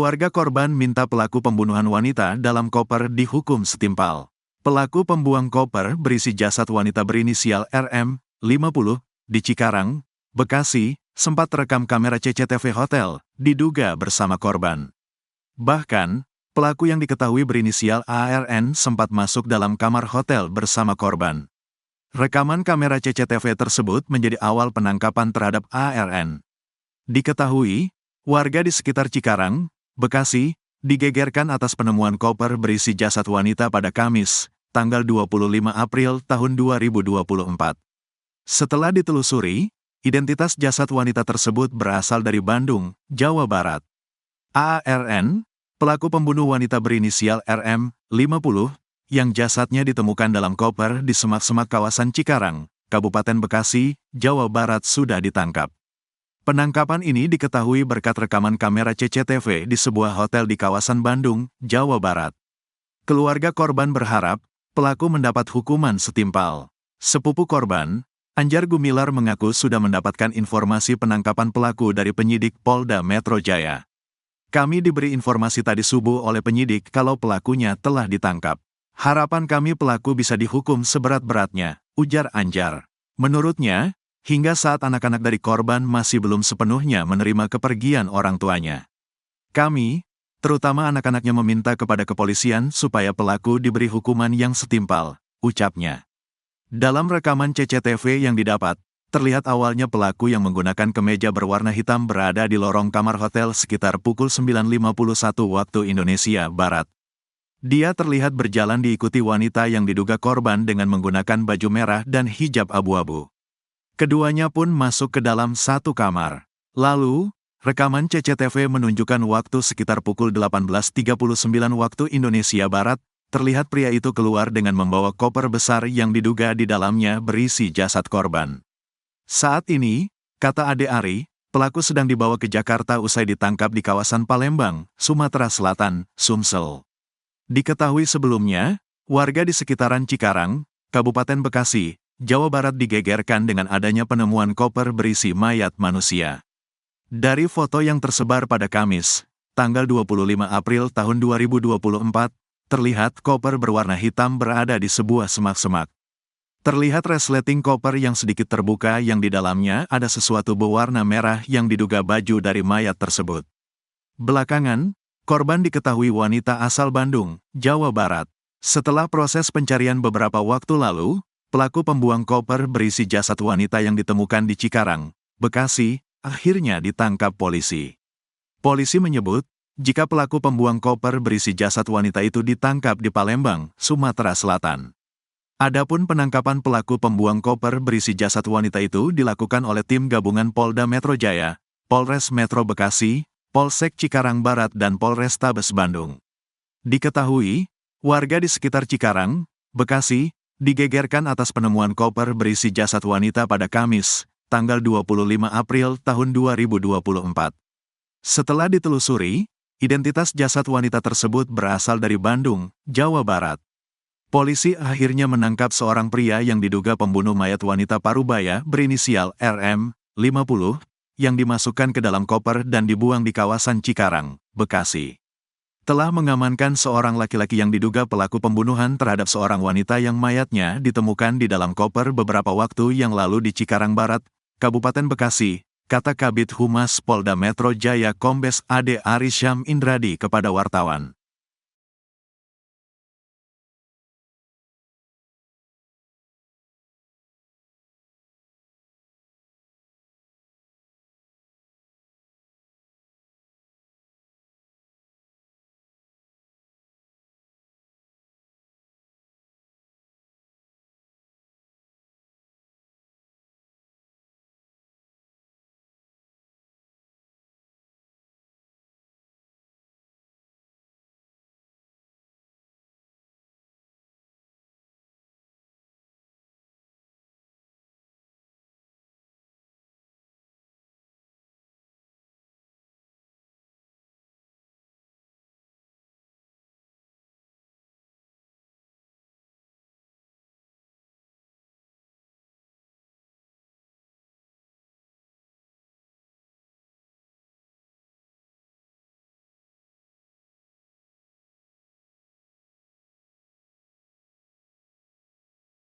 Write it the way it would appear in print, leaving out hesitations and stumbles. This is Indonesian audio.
Keluarga korban minta pelaku pembunuhan wanita dalam koper dihukum setimpal. Pelaku pembuang koper berisi jasad wanita berinisial RM, 50, di Cikarang, Bekasi, sempat terekam kamera CCTV hotel, diduga bersama korban. Bahkan, pelaku yang diketahui berinisial ARN sempat masuk dalam kamar hotel bersama korban. Rekaman kamera CCTV tersebut menjadi awal penangkapan terhadap ARN. Diketahui, warga di sekitar Cikarang, Bekasi, digegerkan atas penemuan koper berisi jasad wanita pada Kamis, tanggal 25 April tahun 2024. Setelah ditelusuri, identitas jasad wanita tersebut berasal dari Bandung, Jawa Barat. ARN, pelaku pembunuh wanita berinisial RM, 50, yang jasadnya ditemukan dalam koper di semak-semak kawasan Cikarang, Kabupaten Bekasi, Jawa Barat sudah ditangkap. Penangkapan ini diketahui berkat rekaman kamera CCTV di sebuah hotel di kawasan Bandung, Jawa Barat. Keluarga korban berharap pelaku mendapat hukuman setimpal. Sepupu korban, Anjar Gumilar mengaku sudah mendapatkan informasi penangkapan pelaku dari penyidik Polda Metro Jaya. Kami diberi informasi tadi subuh oleh penyidik kalau pelakunya telah ditangkap. Harapan kami pelaku bisa dihukum seberat-beratnya, ujar Anjar. Menurutnya, hingga saat anak-anak dari korban masih belum sepenuhnya menerima kepergian orang tuanya. Kami, terutama anak-anaknya meminta kepada kepolisian supaya pelaku diberi hukuman yang setimpal, ucapnya. Dalam rekaman CCTV yang didapat, terlihat awalnya pelaku yang menggunakan kemeja berwarna hitam berada di lorong kamar hotel sekitar pukul 9.51 waktu Indonesia Barat. Dia terlihat berjalan diikuti wanita yang diduga korban dengan menggunakan baju merah dan hijab abu-abu. Keduanya pun masuk ke dalam satu kamar. Lalu, rekaman CCTV menunjukkan waktu sekitar pukul 18.39 waktu Indonesia Barat, terlihat pria itu keluar dengan membawa koper besar yang diduga di dalamnya berisi jasad korban. Saat ini, kata Ade Ari, pelaku sedang dibawa ke Jakarta usai ditangkap di kawasan Palembang, Sumatera Selatan, Sumsel. Diketahui sebelumnya, warga di sekitaran Cikarang, Kabupaten Bekasi, Jawa Barat digegerkan dengan adanya penemuan koper berisi mayat manusia. Dari foto yang tersebar pada Kamis, tanggal 25 April tahun 2024, terlihat koper berwarna hitam berada di sebuah semak-semak. Terlihat resleting koper yang sedikit terbuka yang di dalamnya ada sesuatu berwarna merah yang diduga baju dari mayat tersebut. Belakangan, korban diketahui wanita asal Bandung, Jawa Barat. Setelah proses pencarian beberapa waktu lalu, pelaku pembuang koper berisi jasad wanita yang ditemukan di Cikarang, Bekasi, akhirnya ditangkap polisi. Polisi menyebut, jika pelaku pembuang koper berisi jasad wanita itu ditangkap di Palembang, Sumatera Selatan. Adapun penangkapan pelaku pembuang koper berisi jasad wanita itu dilakukan oleh tim gabungan Polda Metro Jaya, Polres Metro Bekasi, Polsek Cikarang Barat dan Polrestabes Bandung. Diketahui, warga di sekitar Cikarang, Bekasi, digegerkan atas penemuan koper berisi jasad wanita pada Kamis, tanggal 25 April tahun 2024. Setelah ditelusuri, identitas jasad wanita tersebut berasal dari Bandung, Jawa Barat. Polisi akhirnya menangkap seorang pria yang diduga pembunuh mayat wanita Parubaya berinisial RM, 50, yang dimasukkan ke dalam koper dan dibuang di kawasan Cikarang, Bekasi. Telah mengamankan seorang laki-laki yang diduga pelaku pembunuhan terhadap seorang wanita yang mayatnya ditemukan di dalam koper beberapa waktu yang lalu di Cikarang Barat, Kabupaten Bekasi, kata Kabid Humas Polda Metro Jaya Kombes Ade Ari Syam Indradi kepada wartawan.